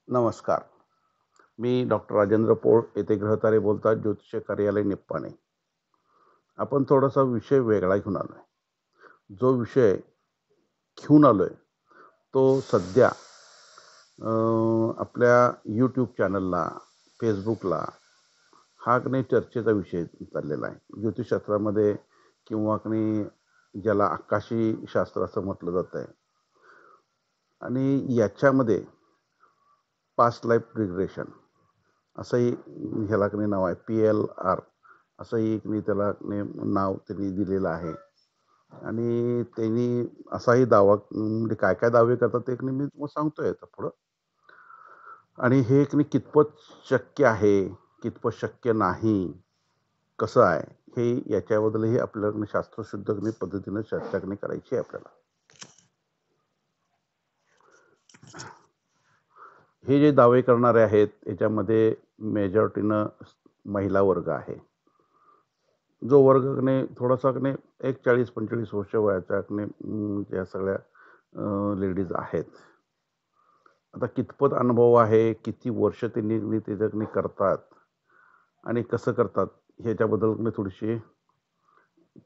नमस्कार. मी डॉक्टर राजेंद्र पोळ येथे ग्रहतारे बोलतात, ज्योतिष कार्यालय निप्पाणी. आपण थोडासा विषय वेगळा घेऊन आलोय. जो विषय घेऊन आलोय तो सध्या आपल्या यूट्यूब चॅनलला, फेसबुकला हा की नाही चर्चेचा विषय चाललेला आहे. ज्योतिषशास्त्रामध्ये किंवा की नाही ज्याला आकाशी शास्त्र असं म्हटलं जातं आहे. आणि याच्यामध्ये पास्ट लाईफ रिग्रेशन असंही ह्याला की नाही नाव आहे. PLR असंही एक मी त्याला नाव त्यांनी दिलेलं आहे. आणि त्यांनी असाही दावा म्हणजे काय काय दावे करतात ते मी तुम्हाला सांगतोय आता पुढं. आणि हे एक कितपत शक्य आहे, कितपत शक्य नाही, कसं आहे, हे याच्याबद्दलही आपल्याला शास्त्रशुद्ध पद्धतीनं चर्चा करायची आहे आपल्याला. हे जे दावे करणारे आहेत याच्यामध्ये मेजॉरिटीनं महिला वर्ग आहे. जो वर्ग थोडासा एक 40-45 वर्ष वयाच्या ज्या सगळ्या लेडीज आहेत. आता कितपत अनुभव आहे, किती वर्ष त्यांनी त्याच्याकडे करतात आणि कसं करतात ह्याच्याबद्दल थोडीशी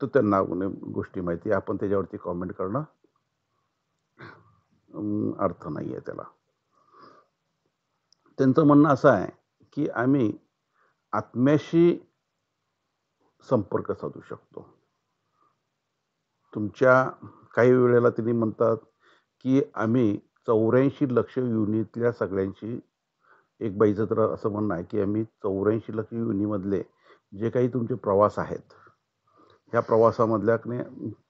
तर त्यांना गोष्टी माहिती आहे. आपण त्याच्यावरती कॉमेंट करणं अर्थ नाही आहे त्याला. त्यांचं म्हणणं असं आहे की आम्ही आत्म्याशी संपर्क साधू शकतो. तुमच्या काही वेळेला त्यांनी म्हणतात की आम्ही 84 लक्ष युनिटल्या सगळ्यांशी, एक बाईचं तर असं म्हणणं आहे की आम्ही 84 लक्ष युनिमधले जे काही तुमचे प्रवास आहेत, ह्या प्रवासामधल्या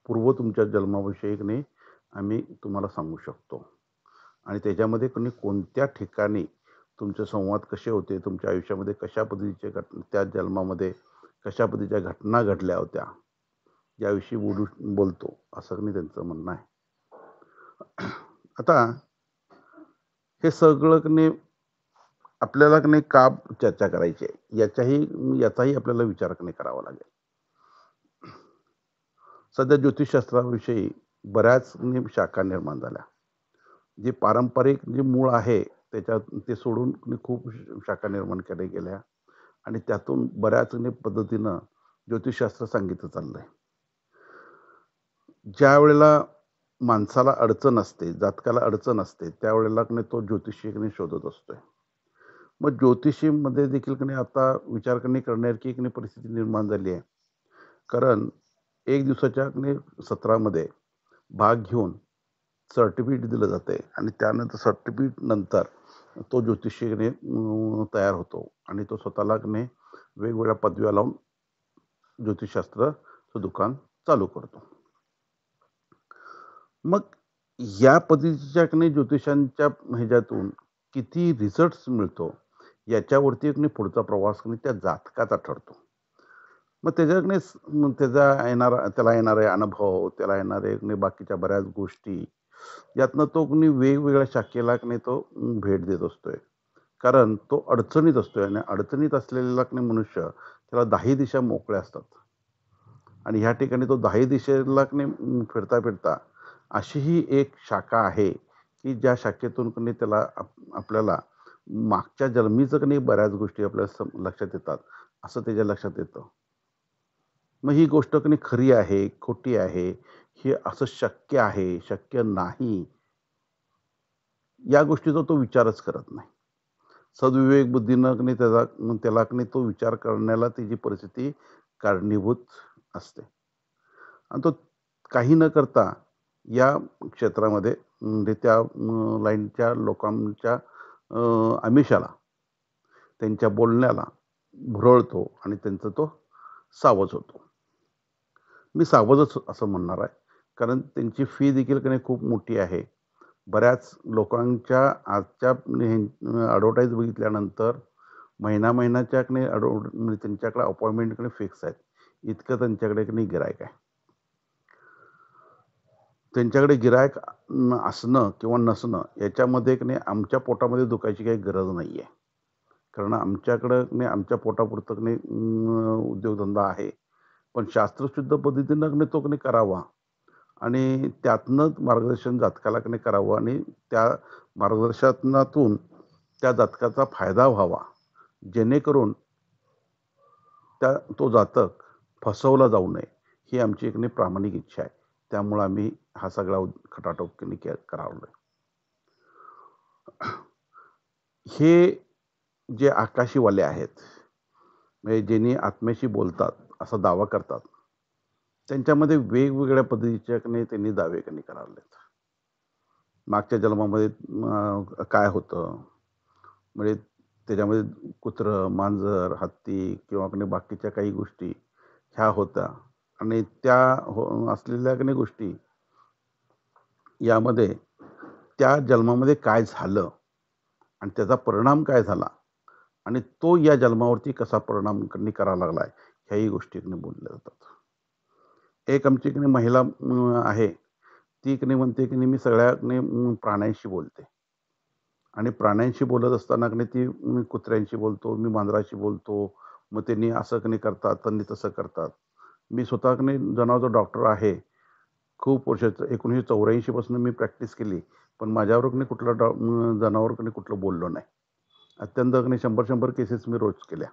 पूर्व तुमच्या जन्माविषयी आम्ही तुम्हाला सांगू शकतो. आणि त्याच्यामध्ये कोणत्या ठिकाणी तुमचे संवाद कसे होते, तुमच्या आयुष्यामध्ये कशा पद्धतीचे त्या जन्मामध्ये कशा पद्धतीच्या घटना घडल्या होत्या याविषयी बोलतो असं त्यांचं म्हणणं आहे. आता हे सगळं आपल्याला का चर्चा करायची आहे याचाही आपल्याला विचार करावा लागेल. सध्या ज्योतिषशास्त्राविषयी बऱ्याच शाखा निर्माण झाल्या. जे पारंपरिक जे मूळ आहे त्याच्यात ते सोडून खूप शाखा निर्माण केल्या गेल्या आणि त्यातून बऱ्याच पद्धतीनं ज्योतिषशास्त्र सांगितलं चाललंय. ज्या वेळेला माणसाला अडचण असते, जातकाला अडचण असते, त्यावेळेला तो ज्योतिषी शोधत असतोय. मग ज्योतिषीमध्ये देखील आता विचार करण्यासारखी एक परिस्थिती निर्माण झाली आहे. कारण एक दिवसाच्या सत्रामध्ये भाग घेऊन सर्टिफिकेट दिलं जाते आणि त्यानंतर सर्टिफिकेट नंतर तो ज्योतिषी तयार होतो आणि तो स्वतःला वेगवेगळ्या पदव्या लावून ज्योतिषशास्त्राचं दुकान चालू करतो. मग या पद्धतीच्या ज्योतिषांच्या ह्याच्यातून किती रिझल्ट मिळतो याच्यावरती पुढचा प्रवास त्या जातकाचा ठरतो. मग त्याला येणारे अनुभव, त्याला येणारे बाकीच्या बऱ्याच गोष्टी यातनं तो वेगवेगळ्या शाखेला तो भेट देत असतोय. कारण तो अडचणीत असतोय आणि अडचणीत असलेला मनुष्य त्याला 10 दिशा मोकळ्या असतात. आणि ह्या ठिकाणी तो 10 दिशेला फिरता फिरता अशी ही एक शाखा आहे की ज्या शाखेतून त्याला आपल्याला मागच्या जन्मीचं बऱ्याच गोष्टी आपल्या लक्षात येतात, असं त्याच्या लक्षात येतं. मग ही गोष्ट खरी आहे, खोटी आहे, हे असं शक्य आहे, शक्य नाही, या गोष्टीचा तो विचारच करत नाही. सद्विवेक बुद्धीनं त्याला तो विचार करण्याला त्याची परिस्थिती कारणीभूत असते. आणि तो काही न करता या क्षेत्रामध्ये त्या लाईनच्या लोकांच्या आमिषाला, त्यांच्या बोलण्याला भुरळतो आणि त्यांचा तो सावज होतो. मी सावजच असं म्हणणार आहे. कारण त्यांची फी देखील खूप मोठी आहे. बऱ्याच लोकांच्या आजच्या ॲडव्हर्टाईज बघितल्यानंतर महिन्याच्या त्यांच्याकडे अपॉइंटमेंट फिक्स आहेत. इतकं त्यांच्याकडे गिरायक आहे. त्यांच्याकडे गिरायक असणं किंवा नसणं याच्यामध्ये आमच्या पोटामध्ये दुखायची काही गरज नाही आहे. कारण आमच्याकडं आमच्या पोटापुरतं उद्योगधंदा आहे. पण शास्त्रशुद्ध पद्धतीनं तो करावा आणि त्यातनं मार्गदर्शन जातकाला करावं आणि त्या मार्गदर्शनातून त्या जातकाचा फायदा व्हावा, जेणेकरून तो जातक फसवला जाऊ नये, ही आमची एक प्रामाणिक इच्छा आहे. त्यामुळे आम्ही हा सगळा खटाटोप करावलाय. हे जे आकाशीवाले आहेत, म्हणजे ज्यांनी आत्म्याशी बोलतात असा दावा करतात, त्यांच्यामध्ये वेगवेगळ्या पद्धतीच्या त्यांनी दावे करावलेत. मागच्या जन्मामध्ये काय होतं, म्हणजे त्याच्यामध्ये कुत्रं, मांजर, हत्ती किंवा बाकीच्या काही गोष्टी ह्या होत्या आणि त्या असलेल्या गोष्टी यामध्ये त्या जन्मामध्ये काय झालं आणि त्याचा परिणाम काय झाला आणि तो या जन्मावरती कसा परिणाम करायला लागलाय, ह्याही गोष्टी बोलल्या जातात. एक आमची महिला आहे, ती म्हणते की मी सगळ्या प्राण्यांशी बोलते आणि प्राण्यांशी बोलत असताना ती कुत्र्यांशी बोलतो, मी मांजराशी बोलतो, मग त्यांनी असं करतात, त्यांनी तसं करतात. मी स्वतः जनावरचा डॉक्टर आहे. खूप वर्ष 1984 पासून मी प्रॅक्टिस केली, पण माझ्यावर कुठलं जनावर कुठलं बोललो नाही. अत्यंत 100 केसेस मी रोज केल्या,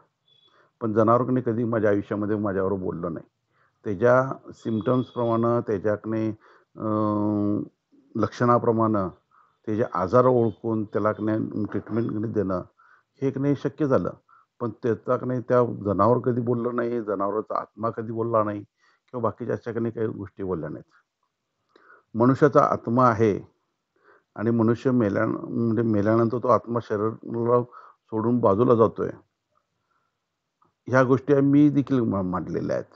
पण जनावर कधी माझ्या आयुष्यामध्ये माझ्यावर बोललो नाही. त्याच्या सिम्पटम्सप्रमाणे, त्याच्या लक्षणाप्रमाणे, त्याचे आजार ओळखून त्याला ट्रीटमेंट देणं हे शक्य झालं. पण त्याचा त्या जनावर कधी बोललं नाही, जनावराचा आत्मा कधी बोलला नाही किंवा बाकीच्या अशा काही गोष्टी बोलल्या नाहीत. मनुष्याचा आत्मा आहे आणि मनुष्य मेल्यानंतर तो आत्मा शरीराला सोडून बाजूला जातोय. ह्या गोष्टी मी देखील मांडलेल्या आहेत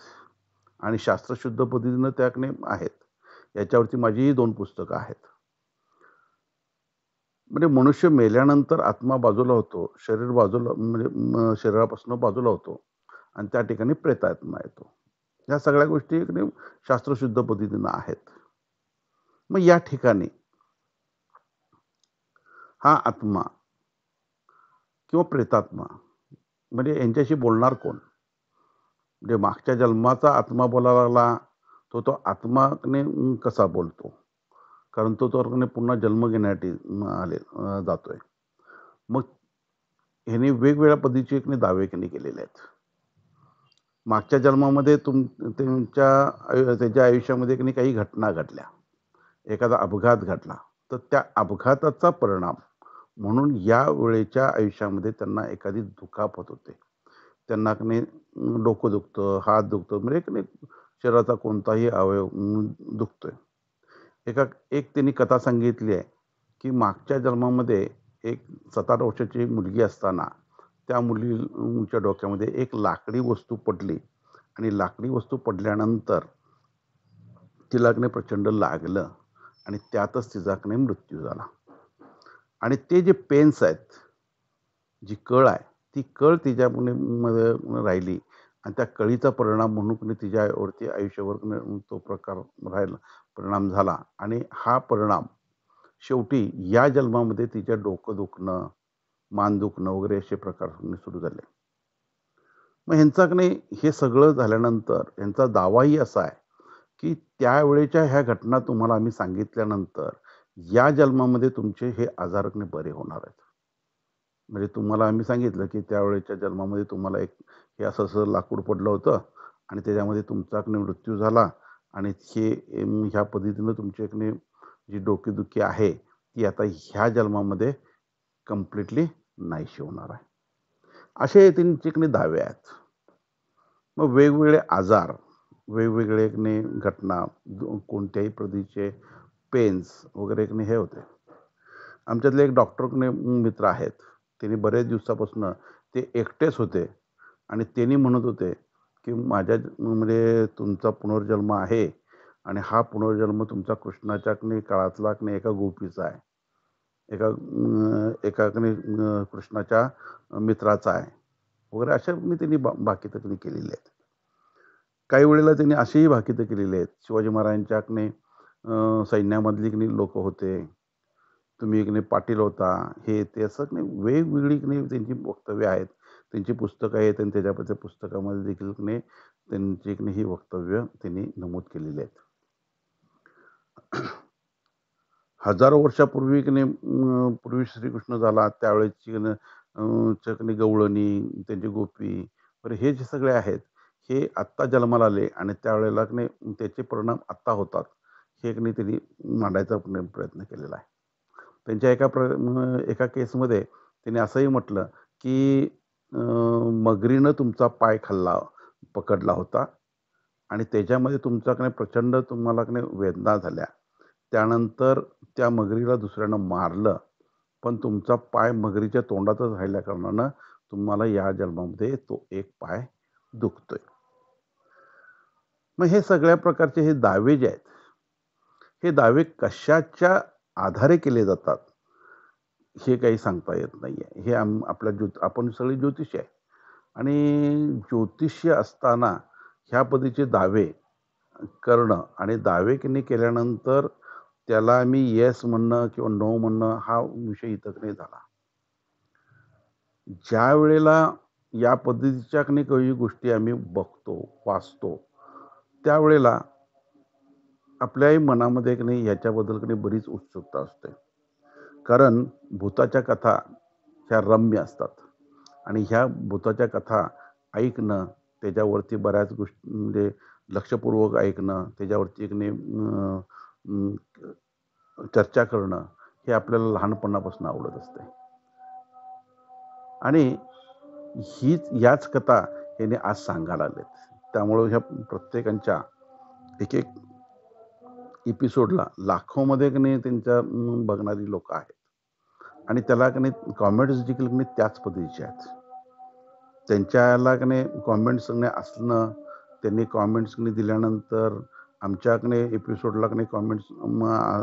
आणि शास्त्रशुद्ध पद्धतीनं त्या आहेत. याच्यावरती माझीही 2 पुस्तकं आहेत. म्हणजे मनुष्य मेल्यानंतर आत्मा बाजूला होतो, शरीर बाजूला म्हणजे शरीरापासून बाजूला होतो आणि त्या ठिकाणी प्रेतात्मा येतो. या सगळ्या गोष्टी शास्त्रशुद्ध पद्धतीनं आहेत. मग या ठिकाणी हा आत्मा किंवा प्रेतात्मा म्हणजे यांच्याशी बोलणार कोण? म्हणजे मागच्या जन्माचा आत्मा बोलायला लागला, तो आत्मा कसा बोलतो? कारण तो पुन्हा जन्म घेण्यासाठी जातोय. मग ह्याने वेगवेगळ्या पद्धतीचे दावे केलेले आहेत. मागच्या जन्मामध्ये त्याच्या आयुष्यामध्ये काही घटना घडल्या, एखादा अपघात घडला, तर त्या अपघाताचा परिणाम म्हणून या वेळेच्या आयुष्यामध्ये त्यांना एखादी दुखापत होते. त्यांना डोकं दुखतं, हात दुखतं, म्हणजे शरीराचा कोणताही अवयव दुखतोय. एक त्यांनी कथा सांगितली आहे की मागच्या जन्मामध्ये एक 7-8 वर्षाची मुलगी असताना त्या मुलीच्या डोक्यामध्ये एक लाकडी वस्तू पडली आणि लाकडी वस्तू पडल्यानंतर तिला प्रचंड लागलं आणि त्यातच तिचा मृत्यू झाला. आणि ते जे पेन्स आहेत, जी कळ आहे, ती कळ तिच्यामध्ये राहिली आणि त्या कळीचा परिणाम म्हणून तिच्यावरती आयुष्यावर तो प्रकार राहिला, परिणाम झाला आणि हा परिणाम शेवटी या जन्मामध्ये तिच्या डोकं दुखणं, मान दुखणं वगैरे असे प्रकार सुरू झाले. मग ह्यांचा हे सगळं झाल्यानंतर यांचा दावाही असा आहे की त्यावेळेच्या ह्या घटना तुम्हाला आम्ही सांगितल्यानंतर या जन्मामध्ये तुमचे हे आजार बरे होणार आहेत. म्हणजे तुम्हाला आम्ही सांगितलं की त्यावेळेच्या जन्मामध्ये तुम्हाला हे असं लाकूड पडलं होतं आणि त्याच्यामध्ये तुमचा मृत्यू झाला आणि ह्या पद्धतीनं तुमची जी डोकेदुखी आहे ती आता ह्या जन्मामध्ये कम्प्लिटली नाहीशी होणार आहे. असे त्यांचे दावे आहेत. मग वेगवेगळे आजार, वेगवेगळे घटना, कोणत्याही पद्धतीचे पेन्स वगैरे हे होते. आमच्यातले एक डॉक्टर मित्र आहेत, त्यांनी बरेच दिवसापासून ते एकटेच होते आणि त्यांनी म्हणत होते की माझ्या म्हणजे तुमचा पुनर्जन्म आहे आणि हा पुनर्जन्म तुमचा कृष्णाच्या काळातला एका गोपीचा आहे, एका कृष्णाच्या मित्राचा आहे वगैरे, अशा त्यांनी भाकितं केलेली आहेत. काही वेळेला त्यांनी अशीही भाकितं केलेली आहेत, शिवाजी महाराजांच्या सैन्यामधली लोक होते, तुम्ही पाटील होता, हे ते असं वेगवेगळी त्यांची वक्तव्य आहेत, त्यांची पुस्तकं आहेत आणि त्याच्या पुस्तकामध्ये देखील त्यांची ही वक्तव्य त्यांनी नमूद केलेली आहेत. हजारो वर्षापूर्वी की नाही पूर्वी श्रीकृष्ण झाला त्यावेळेची की नाही, च्या की नाही गवळणी, त्यांची गोपी, बरं हे जे सगळे आहेत, हे आत्ता जन्माला आले आणि त्यावेळेला की नाही त्याचे परिणाम आत्ता होतात. हे की नाही त्यांनी मांडायचा प्रयत्न केलेला आहे. त्यांच्या एका केसमध्ये त्यांनी असंही म्हटलं, की मगरीनं तुमचा पाय पकडला होता आणि त्याच्यामध्ये तुमचा की नाही प्रचंड तुम्हाला की नाही वेदना झाल्या. त्यानंतर त्या मगरीला दुसऱ्यानं मारलं, पण तुमचा पाय मगरीच्या तोंडातच राहिल्या कारणानं तुम्हाला या जन्मामध्ये तो एक पाय दुखतोय. मग हे सगळ्या प्रकारचे हे दावे जे आहेत, हे दावे कशाच्या आधारे केले जातात, हे काही सांगता येत नाहीये. हे आपण सगळे ज्योतिषी आहे आणि ज्योतिष्य असताना ह्या पद्धतीचे दावे करणं आणि दावे की नाही केल्यानंतर त्याला आम्ही येस म्हणणं किंवा नो म्हणणं हा विषय इथं की नाही झाला. ज्यावेळेला या पद्धतीच्या की नाही काही गोष्टी आम्ही बघतो, वाचतो, त्यावेळेला आपल्याही मनामध्ये की नाही ह्याच्याबद्दल की नाही बरीच उत्सुकता असते. कारण भुताच्या कथा ह्या रम्य असतात आणि ह्या भुताच्या कथा ऐकणं, त्याच्यावरती बऱ्याच गोष्टी म्हणजे लक्षपूर्वक ऐकणं, त्याच्यावरती की नाही चर्चा करणं, हे आपल्याला लहानपणापासून आवडत असते. आणि याच कथा याने आज सांगायला लागलेत. त्यामुळे ह्या प्रत्येकांच्या एक एक एपिसोडला लाखोमध्ये की नाही त्यांच्या बघणारी लोक आहेत आणि त्याला की नाही कॉमेंट्स देखील की नाही त्याच पद्धतीचे आहेत. त्यांच्याला की नाही कॉमेंट्स असणं, त्यांनी कॉमेंट्स की नाही दिल्यानंतर आमच्या की नाही एपिसोडला की नाही कॉमेंट्स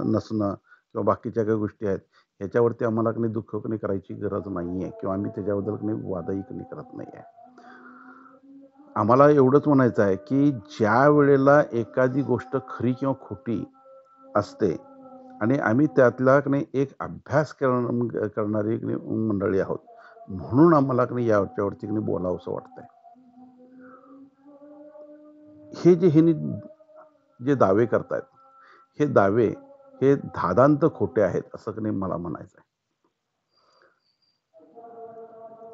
नसणं किंवा बाकीच्या काही गोष्टी आहेत, ह्याच्यावरती आम्हाला की नाही दुःख की नाही करायची गरज नाही आहे किंवा आम्ही त्याच्याबद्दल की नाही वादही की नाही करत नाही आहे. आम्हाला एवढंच म्हणायचं आहे, की ज्या वेळेला एखादी गोष्ट खरी किंवा खोटी असते आणि आम्ही त्यातला की नाही एक अभ्यास करणारी की नाही मंडळी आहोत. म्हणून आम्हाला की नाही याच्यावरती की नाही बोलावंसं वाटतंय. हे जे दावे करतायत, हे दावे हे धादांत खोटे आहेत, असं की नाही मला म्हणायचं आहे.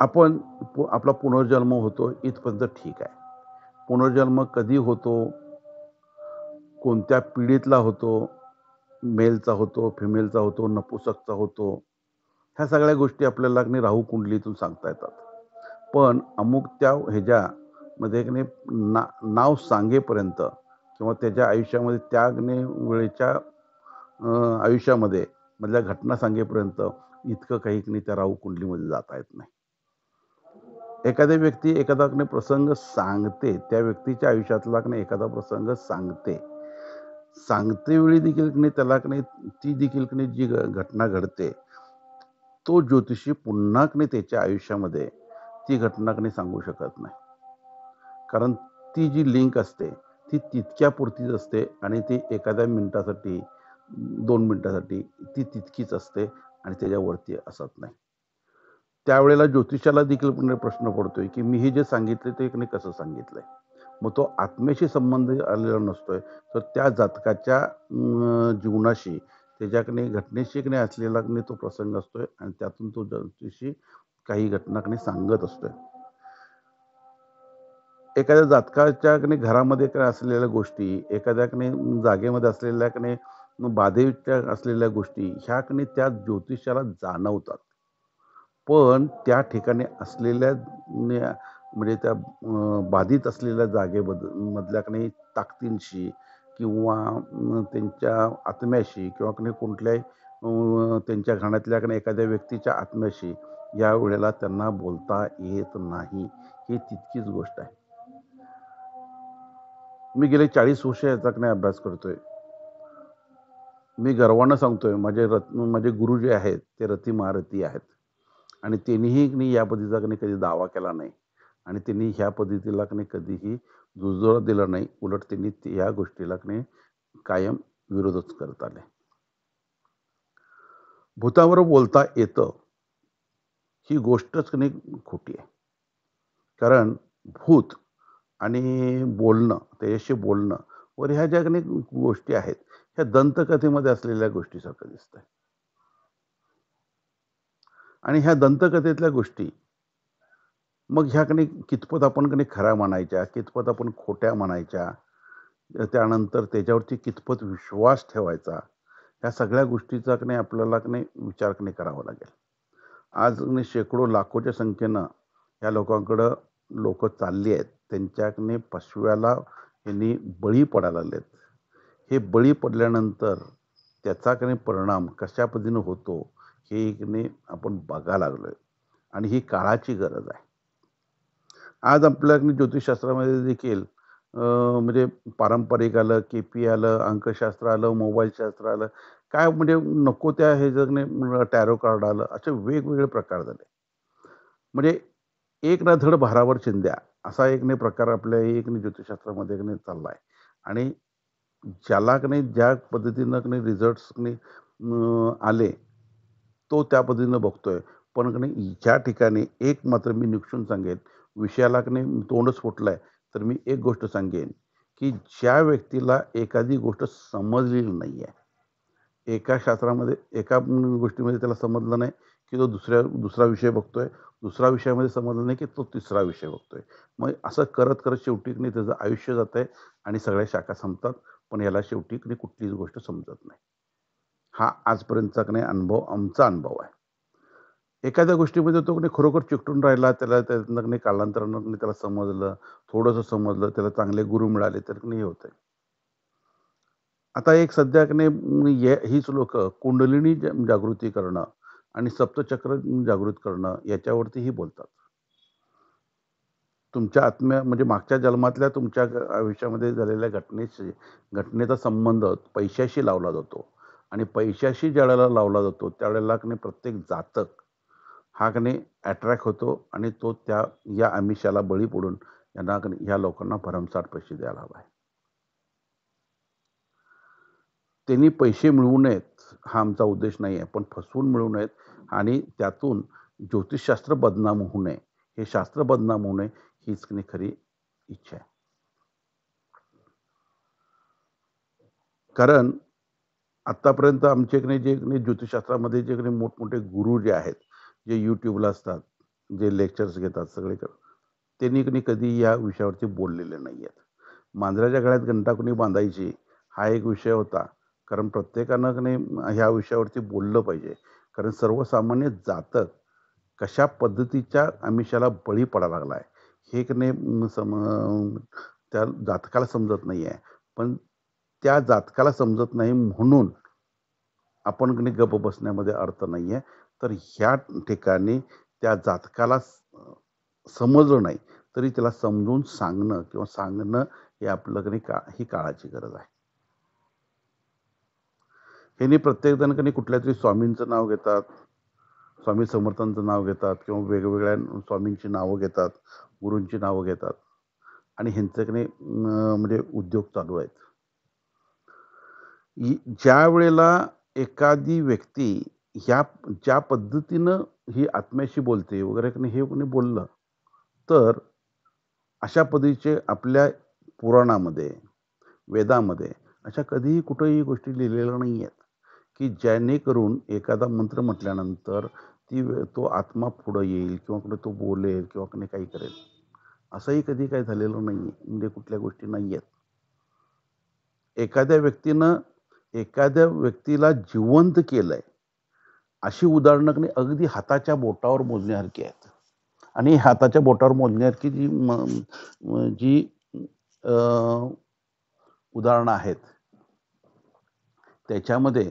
आपण आपला पुनर्जन्म होतो इथपर्यंत ठीक आहे. पुनर्जन्म कधी होतो, कोणत्या पिढीतला होतो, मेलचा होतो, फिमेलचा होतो, नपुसकचा होतो, ह्या सगळ्या गोष्टी आपल्याला की नाही राहू कुंडलीतून सांगता येतात. पण अमुक त्या ह्याच्यामध्ये की नाही नाव सांगेपर्यंत किंवा त्याच्या आयुष्यामध्ये त्या वेळेच्या आयुष्यामध्ये मधल्या घटना सांगेपर्यंत इतकं काही की नाही त्या राहू कुंडलीमध्ये जाता येत नाही. एखादी व्यक्ती एखादा की नाही प्रसंग सांगते, त्या व्यक्तीच्या आयुष्यातला की नाही एखादा प्रसंग सांगते वेळी देखील की नाही त्याला की नाही ती देखील की नाही जी घटना घडते, तो ज्योतिषी पुन्हा की नाही त्याच्या आयुष्यामध्ये ती घटना की नाही सांगू शकत नाही. कारण ती जी लिंक असते ती तितक्या पुरतीच असते आणि ती एखाद्या मिनिटासाठी, 2 मिनिटासाठी ती तितकीच असते आणि त्याच्यावरती असत नाही. त्यावेळेला ज्योतिषाला देखील प्रश्न पडतोय, की मी हे जे सांगितले ते की नाही कसं सांगितलंय? मग तो आत्म्याशी संबंध आलेला नसतोय, तर त्या जातकाच्या जीवनाशी, त्याच्याकडे घटनेशी की नाही असलेला की नाही तो प्रसंग असतोय आणि त्यातून तो ज्योतिषी काही घटना की नाही सांगत असतोय. एखाद्या जातकाच्या की नाही घरामध्ये काय असलेल्या गोष्टी, एखाद्या की नाही जागेमध्ये असलेल्या की नाही बाधेच्या असलेल्या गोष्टी, ह्या की नाही त्या ज्योतिषाला जाणवतात. पण त्या ठिकाणी असलेल्या म्हणजे त्या बाधित असलेल्या मधल्या की नाही ताकदींशी किंवा त्यांच्या आत्म्याशी किंवा की नाही कुठल्याही त्यांच्या घराण्यातल्या की नाही एखाद्या व्यक्तीच्या आत्म्याशी या वेळेला त्यांना बोलता येत नाही. ही तितकीच गोष्ट आहे. मी गेले 40 वर्ष याचा की नाही अभ्यास करतोय. मी गर्वानं सांगतोय, माझे गुरु जे आहेत ते रती महारथी आहेत आणि त्यांनीही की नाही या पद्धतीचा की नाही कधी दावा केला नाही आणि त्यांनी ह्या पद्धतीला की नाही कधीही दुजोरा दिला नाही. उलट त्यांनी या गोष्टीला की नाही कायम विरोधच करत आले. भूतावर बोलता येतं ही गोष्टच की नाही खोटी आहे. कारण भूत आणि बोलणं, त्याच्याशी बोलणं वर ह्या ज्या की नाही गोष्टी आहेत, ह्या दंतकथेमध्ये असलेल्या गोष्टीसारखं दिसतंय. आणि ह्या दंतकथेतल्या गोष्टी मग ह्या कितपत आपण खऱ्या मानायच्या, कितपत आपण खोट्या मानायच्या, त्यानंतर त्याच्यावरती कितपत विश्वास ठेवायचा, ह्या सगळ्या गोष्टीचा आपल्याला विचार करावा लागेल. आज शेकडो लाखोच्या संख्येनं या लोकांकडं लोक चालली आहेत. त्यांच्या पशव्याला यांनी बळी पडायला लागलेत. हे बळी पडल्यानंतर त्याचा परिणाम कशा पद्धतीनं होतो हे आपण बघायला लागलोय आणि ही काळाची गरज आहे. आज आपल्या ज्योतिषशास्त्रामध्ये देखील म्हणजे पारंपरिक आलं, केपी आलं, अंकशास्त्र आलं, मोबाईल शास्त्र आलं, काय नको त्या हे जगणे टॅरो कार्ड आलं, असे वेगवेगळे प्रकार झाले. म्हणजे एक ना धड भारावर चिंध्या असा एक प्रकार आपल्या एक ज्योतिषशास्त्रामध्ये चाललाय. आणि ज्याला ज्या पद्धतीनं रिझल्ट्स आले तो त्या पद्धतीनं बघतोय. पण ज्या ठिकाणी एक मात्र मी निक्षून सांगेन, विषयाला तोंडच फुटलंय, तर मी एक गोष्ट सांगेन की ज्या व्यक्तीला एखादी गोष्ट समजलेली नाहीये, एका शास्त्रामध्ये एका गोष्टीमध्ये त्याला समजलं नाही की तो दुसरा विषय बघतोय, दुसरा विषयामध्ये समजलं नाही की तो तिसरा विषय बघतोय. मग असं करत करत शेवटी त्याचं आयुष्य जात आहे आणि सगळ्या शाखा संपतात. पण याला शेवटी कुठलीच गोष्ट समजत नाही. हा आजपर्यंतचा अनुभव, आमचा अनुभव आहे. एखाद्या गोष्टीमध्ये तो खरोखर चिकटून राहिला, त्याला त्यातनं कालांतरानं त्याला समजलं, थोडंसं समजलं, त्याला चांगले गुरु मिळाले, तर हे होतंय. आता एक सध्या हीच लोक कुंडलिनी जागृती करणं आणि सप्तचक्र जागृत करणं याच्यावरतीही बोलतात. तुमच्या आत्म्या म्हणजे मागच्या जन्मातल्या तुमच्या आयुष्यामध्ये झालेल्या घटनेचा संबंध पैशाशी लावला जातो. आणि पैशाशी ज्यावेळेला लावला जातो त्यावेळेला प्रत्येक जातक हा अट्रॅक्ट होतो आणि तो या आमिषाला बळी पडून यांना ह्या लोकांना भरमसाठ पैसे द्यायला हवा आहे. त्यांनी पैसे मिळवू नयेत हा आमचा उद्देश नाही आहे, पण फसवून मिळवू नयेत आणि त्यातून ज्योतिषशास्त्र बदनाम होऊ नये, हे शास्त्र बदनाम होऊ नये हीच खरी इच्छा आहे. कारण आतापर्यंत आमचे जे ज्योतिषशास्त्रामध्ये जे मोठमोठे गुरु जे आहेत, जे युट्यूबला असतात, जे लेक्चर्स घेतात सगळे, त्यांनी कधी या विषयावरती बोललेले नाही आहेत. मांजराच्या गळ्यात घंटा कोणी बांधायची हा एक विषय होता. कारण प्रत्येकानं ह्या विषयावरती बोललं पाहिजे. कारण सर्वसामान्य जातक कशा पद्धतीच्या आमिषाला बळी पडायला लागलाय हे त्या जातकाला समजत नाही आहे. पण त्या जातकाला समजत नाही म्हणून आपण गप्प बसण्यामध्ये अर्थ नाही आहे. तर ह्या ठिकाणी त्या जातकाला समजलं नाही तरी त्याला समजून सांगणं किंवा सांगणं हे आपलं ही काळाची गरज आहे. ह्यांनी प्रत्येक जण कुठल्या तरी स्वामींचं नाव घेतात, स्वामी समर्थांचं नाव घेतात किंवा वेगवेगळ्या स्वामींची नावं घेतात, गुरूंची नावं घेतात आणि ह्यांचं म्हणजे उद्योग चालू आहेत. ज्या वेळेला एखादी व्यक्ती ज्या पद्धतीनं ही आत्म्याशी बोलते वगैरे हे कोणी बोललं तर अशा पद्धतीचे आपल्या पुराणामध्ये, वेदामध्ये अशा कधीही कुठेही गोष्टी लिहिलेल्या नाही आहेत की जेणेकरून एखादा मंत्र म्हटल्यानंतर तो आत्मा पुढे येईल किंवा तो बोलेल किंवा काही करेल. असंही कधी काही झालेलं नाही, म्हणजे कुठल्या गोष्टी नाही आहेत. एखाद्या व्यक्तीला जिवंत केलंय अशी उदाहरणं अगदी हाताच्या बोटावर मोजण्यासारखी आहेत. आणि हाताच्या बोटावर मोजण्यासारखी जी उदाहरणं आहेत त्याच्यामध्ये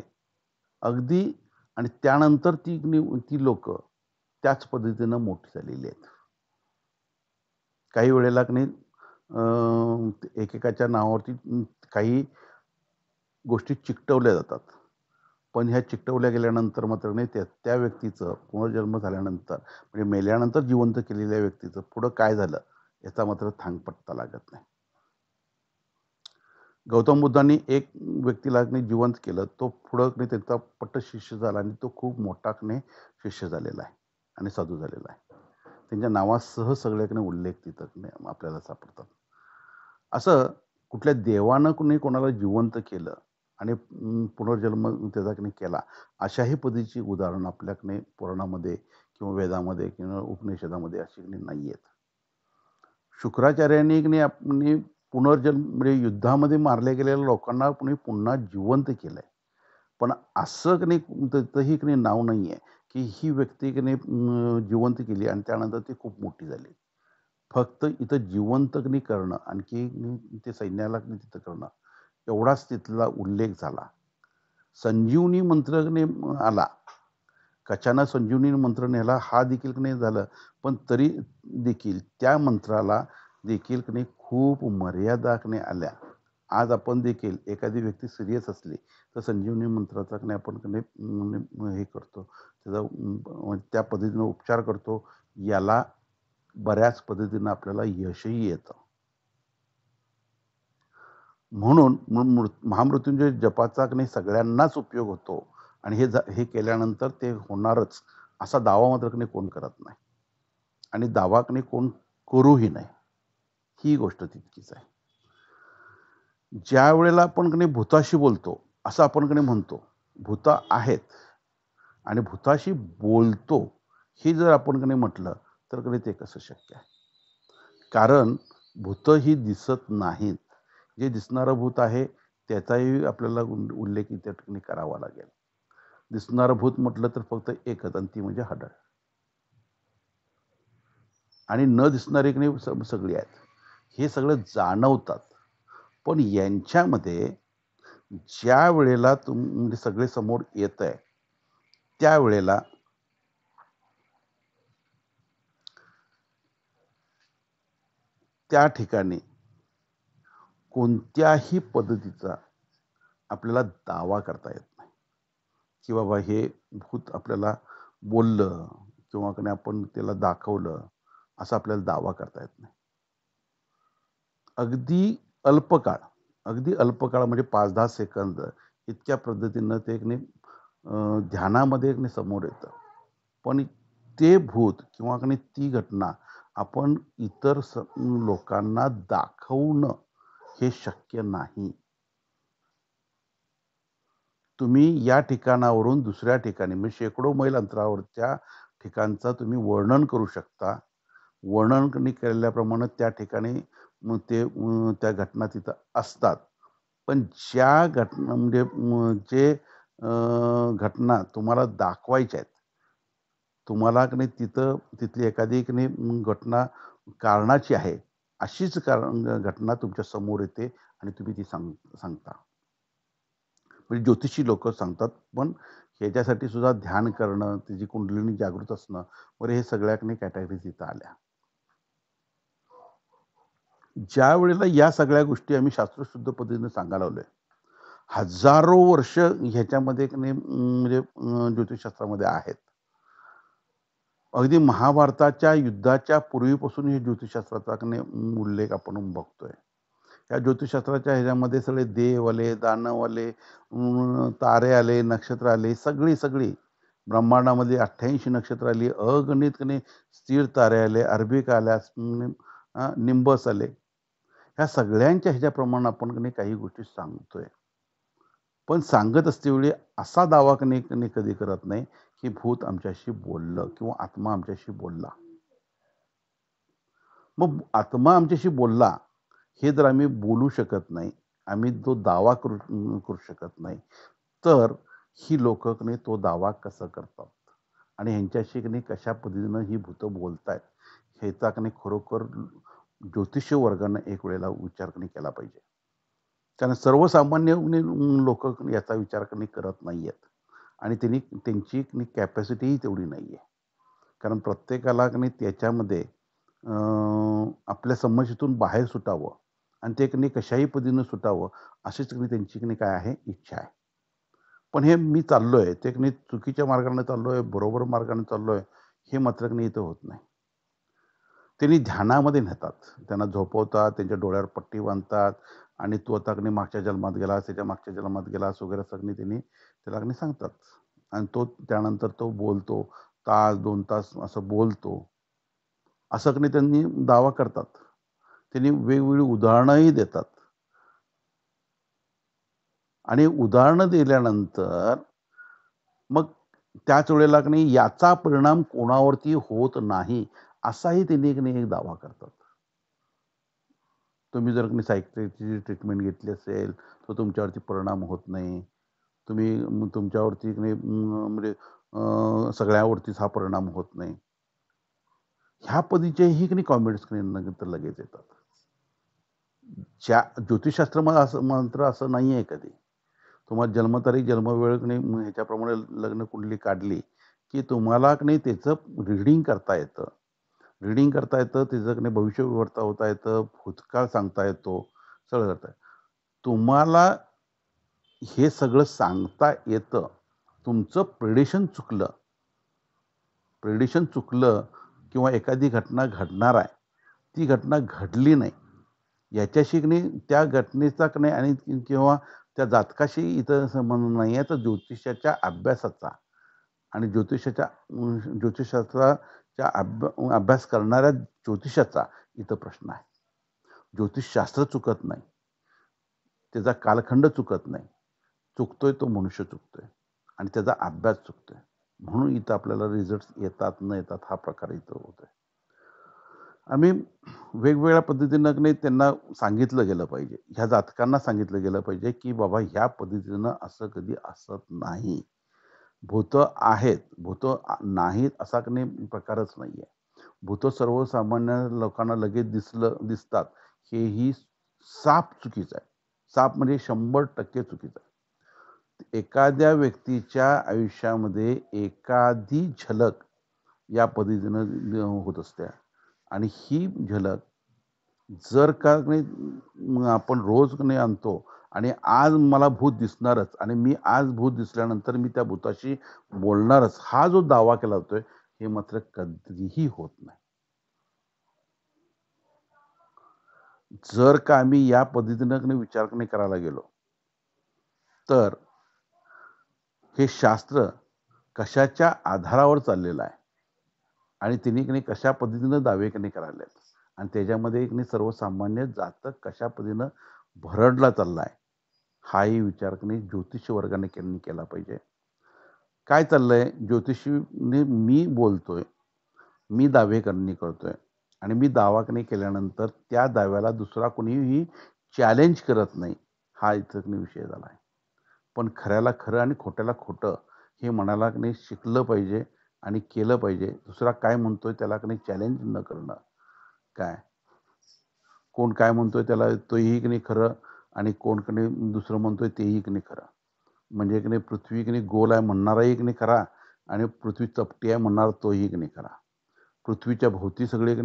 अगदी आणि त्यानंतर ती लोक त्याच पद्धतीनं मोठी झालेली आहेत. काही वेळेला एकेकाच्या नावावरती काही गोष्टी चिकटवल्या जातात. पण ह्या चिकटवल्या गेल्यानंतर मात्र त्या व्यक्तीचं पुनर्जन्म झाल्यानंतर म्हणजे मेल्यानंतर जिवंत केलेल्या व्यक्तीचं पुढं काय झालं याचा मात्र थांगपत्ता लागत नाही. गौतम बुद्धांनी एक व्यक्तीला जिवंत केलं, तो पुढं त्यांचा पट्ट शिष्य झाला आणि तो खूप मोठा शिष्य झालेला आहे आणि साधू झालेला आहे. त्यांच्या नावासह सगळ्याकडे उल्लेख तिथं आपल्याला सापडतात. असं कुठल्या देवानं कोणाला जिवंत केलं आणि पुनर्जन्म त्याचा की नाही केला. अशाही पद्धतीची उदाहरणं आपल्याकडे पुराणामध्ये किंवा वेदामध्ये किंवा उपनिषदामध्ये अशी की नाही आहेत. शुक्राचार्यांनी की नाही पुनर्जन्म म्हणजे युद्धामध्ये मारल्या गेलेल्या लोकांना पुन्हा जिवंत केलंय. पण असं की नाही तिथंही की नाही नाव नाहीये, की ही व्यक्ती की नाही जिवंत केली आणि त्यानंतर ती खूप मोठी झाली. फक्त इथं जिवंत की नाही करणं, आणखी की नाही ते सैन्याला की नाही तिथं करणं, एवढाच तिथला उल्लेख झाला. संजीवनी मंत्र की नाही आला. कचाना संजीवनी मंत्र नेला हा देखील की नाही झालं. पण तरी देखील त्या मंत्राला देखील की नाही खूप मर्यादा की नाही आल्या. आज आपण देखील एखादी व्यक्ती सिरियस असली तर संजीवनी मंत्राचा की नाही आपण की नाही हे करतो. त्याचा त्या पद्धतीनं उपचार करतो. याला बऱ्याच पद्धतीनं आपल्याला यशही येतं. म्हणून महामृत्युंजय जपाचा की नाही सगळ्यांनाच उपयोग होतो आणि हे केल्यानंतर ते होणारच असा दावा मात्र की नाही कोण करत नाही आणि दावा की नाही कोण करूही नाही. ही गोष्ट तितकीच आहे. ज्या वेळेला आपण की नाही भूताशी बोलतो असं आपण की नाही म्हणतो, भूत आहेत आणि भूताशी बोलतो हे जर आपण की नाही म्हटलं तर की नाही ते कसं शक्य आहे? कारण भूत ही दिसत नाहीत. जे दिसणारं भूत आहे त्याचाही आपल्याला उल्लेख त्या ठिकाणी करावा लागेल. दिसणारं भूत म्हटलं तर फक्त एकच आणि ती म्हणजे हाडळ. आणि न दिसणारी की नाही सगळी आहेत. हे सगळं जाणवतात. पण यांच्यामध्ये ज्या वेळेला म्हणजे सगळे समोर येत आहे त्यावेळेला त्या ठिकाणी कोणत्याही पद्धतीचा आपल्याला दावा करता येत नाही, की बाबा हे भूत आपल्याला बोललं किंवा की नाही आपण त्याला दाखवलं असं आपल्याला दावा करता येत नाही. अगदी अल्पकाळ अगदी अल्पकाळ म्हणजे 5-10 सेकंद इतक्या पद्धतीनं ते एक नाही ध्यानामध्ये एक नाही समोर येतं. पण ते भूत किंवा की नाही ती घटना आपण इतर लोकांना दाखवणं हे शक्य नाही. तुम्ही या ठिकाणावरून दुसऱ्या ठिकाणी म्हणजे शेकडो मैल अंतरावरच्या ठिकाणचा तुम्ही वर्णन करू शकता. वर्णन केल्याप्रमाणे त्या ठिकाणी मग त्या घटना तिथं असतात. पण ज्या घटना म्हणजे जे घटना तुम्हाला दाखवायच्या आहेत, तुम्हाला की नाही तिथली एखादी की नाही घटना कारणाची आहे, अशीच घटना तुमच्या समोर येते आणि तुम्ही ती सांगता. म्हणजे ज्योतिषी लोक सांगतात. पण ह्याच्यासाठी सुद्धा ध्यान करणं, त्याची कुंडलिनी जागृत असणं वगैरे हे सगळ्या की नाही कॅटेगरीज तिथं आल्या. ज्या वेळेला या सगळ्या गोष्टी आम्ही शास्त्रशुद्ध पद्धतीने सांगायला लावलोय, हजारो वर्ष ह्याच्यामध्ये की नाही म्हणजे ज्योतिषशास्त्रामध्ये आहेत. अगदी महाभारताच्या युद्धाच्या पूर्वीपासून हे ज्योतिषशास्त्राचा की नाही उल्लेख आपण बघतोय. या ज्योतिषशास्त्राच्या ह्याच्यामध्ये सगळे देव आले, दानव आले, तारे आले, नक्षत्र आले, सगळी ब्रह्मांडामध्ये 88 नक्षत्र आली, अगणित की नाही स्थिर तारे आले, अर्भिका आल्या, निंबस आले. ह्या सगळ्यांच्या ह्याच्याप्रमाणे आपण की नाही काही गोष्टी सांगतोय. पण सांगत असतेवेळी असा दावा की नाही कधी करत नाही, की भूत आमच्याशी बोललं किंवा आत्मा आमच्याशी बोलला. मग आत्मा आमच्याशी बोलला, हे जर आम्ही बोलू शकत नाही, आम्ही तो दावा करू शकत नाही, तर ही लोकं की नाही तो दावा कसं करतात? आणि ह्यांच्याशी की नाही कशा पद्धतीनं ही भूतं बोलतायत, ह्याचा की नाही खरोखर ज्योतिष वर्गानं एक वेळेला विचार की नाही केला पाहिजे. कारण सर्वसामान्य लोक याचा विचार की नाही करत नाहीयेत आणि त्यांची कॅपॅसिटीही तेवढी नाहीये. कारण प्रत्येकाला की नाही त्याच्यामध्ये आपल्या समस्येतून बाहेर सुटावं आणि ते की नाही कशाही पद्धतीनं सुटावं अशीच की नाही त्यांची की नाही काय आहे इच्छा आहे. पण हे मी चाललोय ते की नाही चुकीच्या मार्गाने चाललोय, बरोबर मार्गाने चाललोय, हे मात्र की नाही इथं होत नाही. त्यांनी ध्यानामध्ये नेतात. त्यांना झोपवतात, त्यांच्या डोळ्यावर पट्टी बांधतात आणि तू आता की नाही मागच्या जन्मात गेलास, त्याच्या मागच्या जन्मात गेलास वगैरे सगळी त्यांनी त्याला की नाही सांगतात. आणि तो त्यानंतर तो बोलतो. तास 2 तास असं बोलतो. असं की नाही त्यांनी दावा करतात. त्यांनी वेगवेगळी उदाहरणंही देतात. आणि उदाहरणं दिल्यानंतर मग त्याच वेळेला की नाही याचा परिणाम कोणावरती होत नाही, असाही त्यांनी की नाही एक दावा करतात. तुम्ही जर की सायकियाट्रिस्टची ट्रीटमेंट घेतली असेल, तर तुमच्यावरती परिणाम होत नाही. तुमच्यावरती की नाही म्हणजे सगळ्यावरतीच हा परिणाम होत नाही. ह्या पद्धतीचेही की नाही कॉमेंट्स की नाही नंतर लगेच येतात. ज्योतिषशास्त्र असं मंत्र असं नाहीये कधी. तुम्हाला जन्मतारीख, जन्मवेळ की नाही ह्याच्याप्रमाणे लग्न कुंडली काढली, की तुम्हाला की नाही त्याचं रीडिंग करता येतं. रीडिंग करता येतं, त्याचं की नाही भविष्य वर्तवता येतं, भूतकाळ सांगता येतो, सगळं करता येतं. तुम्हाला हे सगळं सांगता येतं. तुमचं प्रेडिक्शन चुकलं किंवा एखादी घटना घडणार आहे, ती घटना घडली नाही. याच्याशी की नाही त्या घटनेचा की नाही आणि किंवा त्या जातकाशी इथं संबंध नाही आहे, तर ज्योतिषाच्या अभ्यासाचा आणि ज्योतिषशास्त्राच्या अभ्यास करणाऱ्या ज्योतिषाचा इथं प्रश्न आहे. ज्योतिषशास्त्र चुकत नाही. त्याचा कालखंड चुकत नाही. चुकतोय तो मनुष्य चुकतोय आणि त्याचा अभ्यास चुकतोय. म्हणून इथं आपल्याला रिझल्ट्स येतात, न येतात हा प्रकार इथं होतोय. आम्ही वेगवेगळ्या पद्धतीनं की नाही त्यांना सांगितलं गेलं पाहिजे. ह्या जातकांना सांगितलं गेलं पाहिजे, की बाबा ह्या पद्धतीनं असं कधी असत नाही. भूतं आहेत, नाहीत असा की नाही प्रकारच नाहीये. भूतं सर्वसामान्य लोकांना लगेच दिसतात. हेही साफ चुकीचं आहे. साफ म्हणजे 100% चुकीचं आहे. एखाद्या व्यक्तीच्या आयुष्यामध्ये एखादी झलक या पद्धतीनं होत असते आणि ही झलक जर का नाही आपण रोज नाही आणतो आणि आज मला भूत दिसणारच आणि मी आज भूत दिसल्यानंतर मी त्या भूताशी बोलणारच, हा जो दावा केला जातोय हे मात्र कधीही होत नाही. जर का आम्ही या पद्धतीनं विचार करायला गेलो तर हे शास्त्र कशाच्या आधारावर चाललेलं आहे आणि तिने की नाही कशा पद्धतीनं दावे करायला आहेत आणि त्याच्यामध्ये एक नाही सर्वसामान्य जातक कशा पद्धतीनं भरडला चाललाय हाही विचार ज्योतिष वर्गाने केला पाहिजे. काय चाललंय ज्योतिषीने मी बोलतोय, मी दावे करतोय आणि मी दावा केल्यानंतर त्या दाव्याला दुसरा कोणीही चॅलेंज करत नाही, हा इथं विषय झाला आहे. पण खऱ्याला खरं आणि खोट्याला खोटं हे म्हणायला शिकलं पाहिजे आणि केलं पाहिजे. दुसरा काय म्हणतोय त्याला चॅलेंज न करणं. काय कोण काय म्हणतोय त्याला तोही खरं आणि कोण दुसरं म्हणतोय तेही खरं. म्हणजे पृथ्वी गोल आहे म्हणणाराही खरा आणि पृथ्वी चपटी आहे म्हणणारा तोही खरा. पृथ्वीच्या भोवती सगळे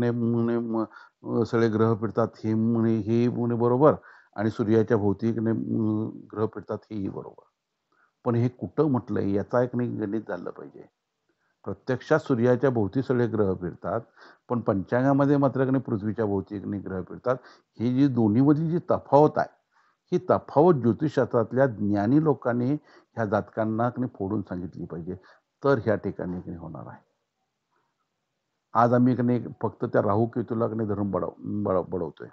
सगळे ग्रह फिरतात हे बरोबर आणि सूर्याच्या भोवती ग्रह फिरतात हेही बरोबर. पण हे कुठं म्हटलंय याचा एक गणित झालं पाहिजे. प्रत्यक्षात सूर्याच्या भोवती सगळे ग्रह फिरतात, पण पंचांगामध्ये मात्र पृथ्वीच्या भोवती ग्रह फिरतात. ही जी दोन्हीमधली जी तफावत आहे, ही तफावत ज्योतिषशास्त्रातल्या ज्ञानी लोकांनी ह्या जातकांना फोडून सांगितली पाहिजे. तर ह्या ठिकाणी होणार आहे. आज आम्ही फक्त त्या राहू केतूला धरून बडवतोय.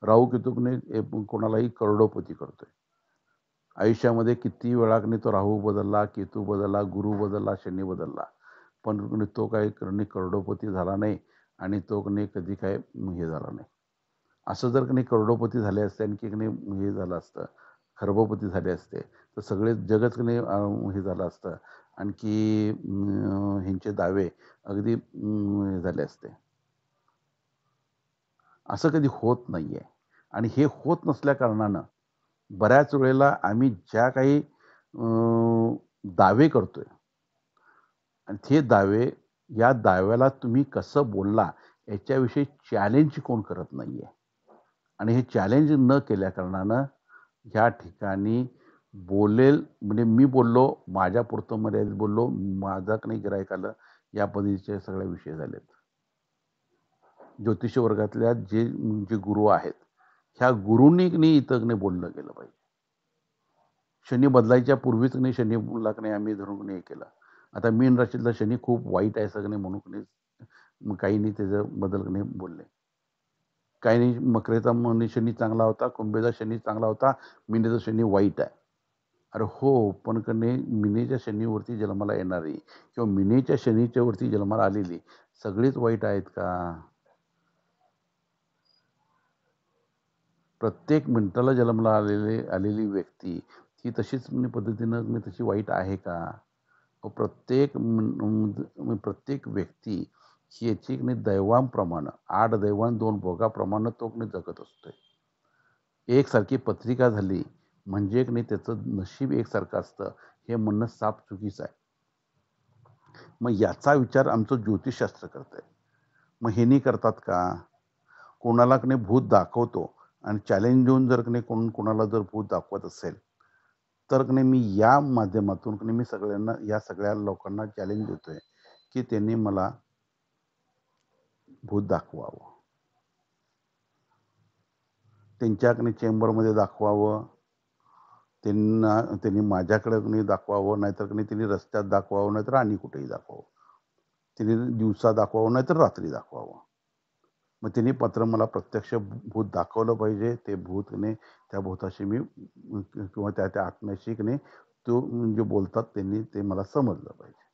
राहू केतू कोणालाही करोडोपती करतोय. आयुष्यामध्ये किती वेळा तो राहू बदलला, केतू बदलला, गुरु बदलला, शनी बदलला. पण तो काही करोडोपती झाला नाही आणि तो कधी काय हे झाला नाही. असं जर करोडोपती झाले असते आणि हे झालं असतं, खरबोपती झाले असते, तर सगळे जगच हे झालं असतं. आणखी ह्यांचे दावे अगदी झाले असते. असं कधी होत नाहीये आणि हे होत नसल्या कारणानं बऱ्याच वेळेला आम्ही ज्या काही दावे करतोय आणि ते दावे या दाव्याला तुम्ही कसं बोलला याच्याविषयी चॅलेंज कोण करत नाहीये आणि हे चॅलेंज न केल्या कारणानं ह्या ठिकाणी बोलेल म्हणजे मी बोललो माझ्या पुरतं मर्यादित बोललो माझा गिरायक आलं या पद्धतीचे सगळे विषय झालेत. ज्योतिष वर्गातल्या जे गुरु आहेत ह्या गुरूंनी इथं बोललं गेलं पाहिजे. शनी बदलायच्या पूर्वीच शनीला आम्ही धरून हे केलं. आता मीन राशीतला शनी खूप वाईट आहे सगळं म्हणून काही नाही त्याचं बदल बोलले. काही नाही मकरेचा शनी चांगला होता, कुंभेचा शनी चांगला होता, मीनेचा शनी वाईट आहे. अरे हो, पण का नाही मिनेच्या शनीवरती जन्माला येणारी किंवा मिनेच्या शनीच्या वरती जन्माला आलेली सगळीच वाईट आहेत का? प्रत्येक मिनिटाला जन्माला आलेली व्यक्ती ही तशीच म्हणजे पद्धतीनं म्हणजे तशी वाईट आहे का? प्रत्येक व्यक्ती ही याची की नाही दैवांप्रमाणे 8 दैवान 2 भोगाप्रमाणे तो की नाही जगत असतोय. एकसारखी पत्रिका झाली म्हणजे की नाही त्याचं नशीब एकसारखं असतं हे म्हणणं साफ चुकीचं आहे. मग याचा विचार आमचं ज्योतिषशास्त्र करतंय. मग ह्यानी करतात का? कोणाला की नाही भूत दाखवतो आणि चॅलेंज देऊन जर की नाही कोण कोणाला जर भूत दाखवत असेल, तर की नाही मी या माध्यमातून की नाही मी सगळ्यांना या सगळ्या लोकांना चॅलेंज देतोय, की त्यांनी मला भूत दाखवावं. त्यांच्या की नाही चेंबरमध्ये दाखवावं. त्यांनी माझ्याकडे की नाही दाखवावं, नाहीतर की नाही त्यांनी रस्त्यात दाखवावं, नाहीतर आणि कुठेही दाखवावं. त्यांनी दिवसा दाखवावं, नाहीतर रात्री दाखवावं. मग त्यांनी पत्र मला प्रत्यक्ष भूत दाखवलं पाहिजे. ते भूतने त्या भूताशी मी किंवा त्या त्या आत्म्याशी की नाही तो जे बोलतात त्यांनी ते मला समजलं पाहिजे.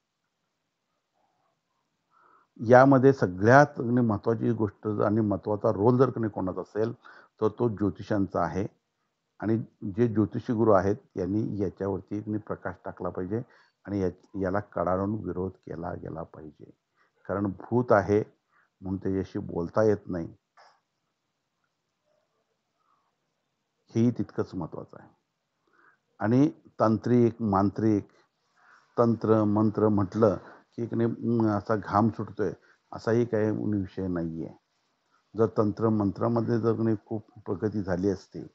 यामध्ये सगळ्यात महत्त्वाची गोष्ट आणि महत्त्वाचा रोल जर कोणी कोणाचा असेल, तर तो ज्योतिषांचा आहे. आणि जे ज्योतिषी गुरु आहेत यांनी याच्यावरती प्रकाश टाकला पाहिजे आणि याला कडाडून विरोध केला गेला पाहिजे. कारण भूत आहे म्हणून त्याच्याशी बोलता येत नाही, हेही तितकंच महत्त्वाचं आहे. आणि तांत्रिक, मांत्रिक, तंत्र, मंत्र म्हटलं, की की नाही असा घाम सुटतोय, असाही काही विषय नाही आहे. जर तंत्र मंत्रामध्ये जर की नाही खूप प्रगती झाली असती,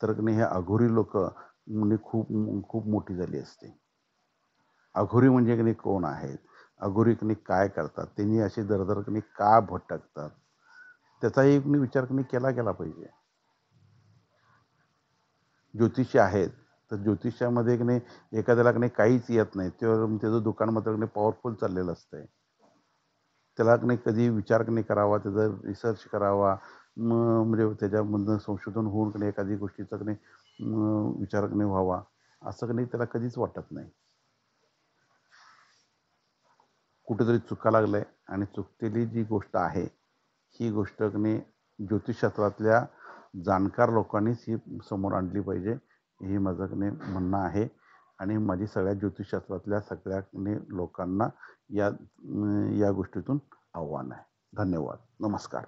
तर की नाही हे अघोरी लोकं म्हणजे खूप खूप मोठी झाली असती. अघोरी म्हणजे की नाही कोण आहेत? अघोरी की नाही काय करतात? त्यांनी अशी दरदर की नाही का भटकतात? त्याचाही की नाही विचार की नाही केला गेला पाहिजे. ज्योतिषी आहेत, तर ज्योतिषामध्ये की नाही एखाद्याला की नाही काहीच येत नाही. त्याचं दुकान मात्र की नाही पॉवरफुल चाललेलं असतंय. त्याला की नाही कधी विचार की नाही करावा, त्याचा रिसर्च करावा. मग म्हणजे त्याच्यामधनं संशोधन होऊन की नाही एखादी गोष्टीचा की नाही विचार की नाही व्हावा, असं की नाही त्याला कधीच वाटत नाही. कुठेतरी चुका लागलंय आणि चुकलेली जी गोष्ट आहे, ही गोष्ट की नाही ज्योतिषशास्त्रातल्या जाणकार लोकांनीच ही समोर आणली पाहिजे, हे माझं की नाही म्हणणं आहे. आणि माझी सगळ्या ज्योतिषशास्त्रातल्या सगळ्या की नाही लोकांना या या गोष्टीतून आव्हान आहे. धन्यवाद. नमस्कार.